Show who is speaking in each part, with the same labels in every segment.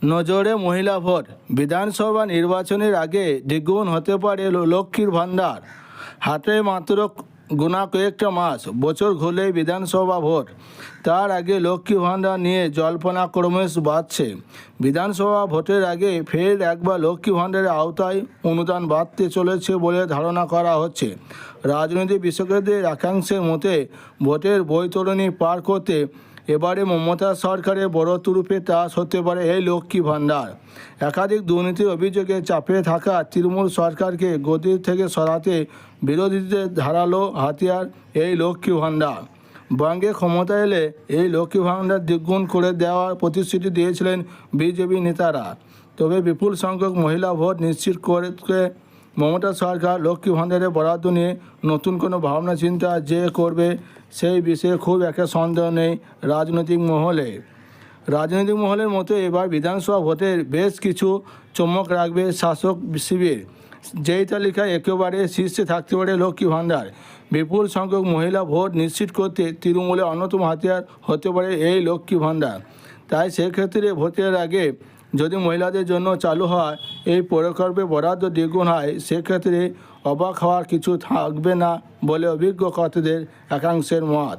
Speaker 1: নজরে মহিলা ভোট, বিধানসভা নির্বাচনের আগে দ্বিগুণ হতে পারে লক্ষ্মীর ভাণ্ডার। হাতে মাত্র গোনা কয়েকটা মাস, বছর ঘুরলেই বিধানসভা ভোট। তার আগে লক্ষ্মী ভাণ্ডার নিয়ে জল্পনা ক্রমশ বাড়ছে। বিধানসভা ভোটের আগে ফের একবার লক্ষ্মী ভাণ্ডারের আওতায় অনুদান বাড়তে চলেছে বলে ধারণা করা হচ্ছে। রাজনৈতিক বিশেষজ্ঞদের একাংশের মতে ভোটের বৈতরণী পার করতে এবারে মমতা সরকারের বড় তুরুপে তাস হতে পারে এই লক্ষ্মী ভাণ্ডার। একাধিক দুর্নীতির অভিযোগে চাপে থাকা তৃণমূল সরকারকে গদি থেকে সরাতে বিরোধীদের ধারালো হাতিয়ার এই লক্ষ্মী ভাণ্ডার। বঙ্গে ক্ষমতা এলে এই লক্ষ্মী ভাণ্ডার দ্বিগুণ করে দেওয়ার প্রতিশ্রুতি দিয়েছিলেন বিজেপি নেতারা। তবে বিপুল সংখ্যক মহিলা ভোট নিশ্চিত করে মমতা সরকার লক্ষ্মী ভাণ্ডারের বরাদ্দ নিয়ে নতুন কোনো ভাবনা চিন্তা যে করবে সেই বিষয়ে খুব একটা সন্দেহ নেই রাজনৈতিক মহলের মতো এবার বিধানসভা ভোটের বেশ কিছু চমক রাখবে শাসক শিবির। যেই তালিকায় একেবারে শীর্ষে থাকতে পারে লক্ষ্মী ভাণ্ডার। বিপুল সংখ্যক মহিলা ভোট নিশ্চিত করতে তৃণমূলের অন্যতম হাতিয়ার হতে পারে এই লক্ষ্মী ভাণ্ডার। তাই সেক্ষেত্রে ভোটের আগে যদি মহিলাদের জন্য চালু হয় এই প্রকল্পে বরাদ্দ দ্বিগুণ হয়, সেক্ষেত্রে অবাক হওয়ার কিছু থাকবে না বলে অভিজ্ঞ কর্তাদের একাংশের মত।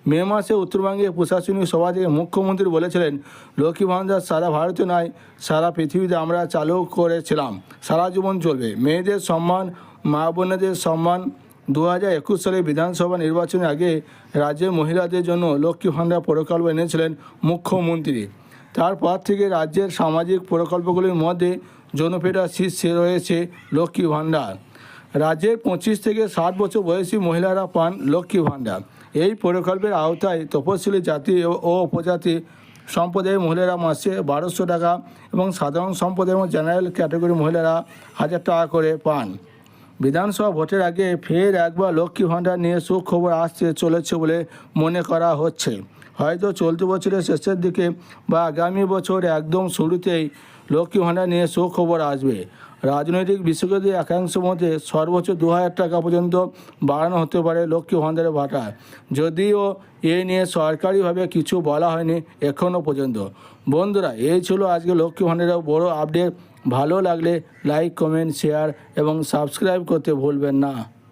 Speaker 1: মে মাসে উত্তরবঙ্গে প্রশাসনিক সভা থেকে মুখ্যমন্ত্রী বলেছিলেন, লক্ষ্মী ভাণ্ডার সারা ভারতে নয়, সারা পৃথিবীতে আমরা চালু করেছিলাম, সারা জীবন চলবে। মেয়েদের সম্মান, মা বোনেদের সম্মান। 2021 সালে বিধানসভা নির্বাচনের আগে রাজ্যের মহিলাদের জন্য লক্ষ্মী ভাণ্ডার প্রকল্প এনেছিলেন মুখ্যমন্ত্রী। তারপর থেকে রাজ্যের সামাজিক প্রকল্পগুলির মধ্যে জনপ্রিয়তার শীর্ষে রয়েছে লক্ষ্মী ভাণ্ডার। রাজ্যের 25 থেকে 60 বছর বয়সী মহিলারা পান লক্ষ্মী ভাণ্ডার। এই প্রকল্পের আওতায় তপশিলি জাতি ও উপজাতি সম্প্রদায়ের মহিলারা মাসে 1200 টাকা এবং সাধারণ সম্প্রদায় এবং জেনারেল ক্যাটাগরি মহিলারা 1000 টাকা করে পান। বিধানসভা ভোটের আগে ফের একবার লক্ষ্মী ভাণ্ডার নিয়ে সুখবর আসতে চলেছে বলে মনে করা হচ্ছে। হয়তো চলতি বছরের শেষের দিকে বা আগামী বছর একদম শুরুতেই লক্ষ্মী ভাণ্ডার নিয়ে সুখবর আসবে। রাজনৈতিক বিশেষজ্ঞদের একাংশ মতে সর্বোচ্চ 2000 টাকা পর্যন্ত বাড়ানো হতে পারে লক্ষ্মী ভাণ্ডারের ভাতা, যদিও এ নিয়ে সরকারিভাবে কিছু বলা হয়নি এখনও পর্যন্ত। বন্ধুরা, এই ছিল আজকে লক্ষ্মী ভাণ্ডারের বড় আপডেট। ভালো লাগলে লাইক, কমেন্ট, শেয়ার এবং সাবস্ক্রাইব করতে ভুলবেন না।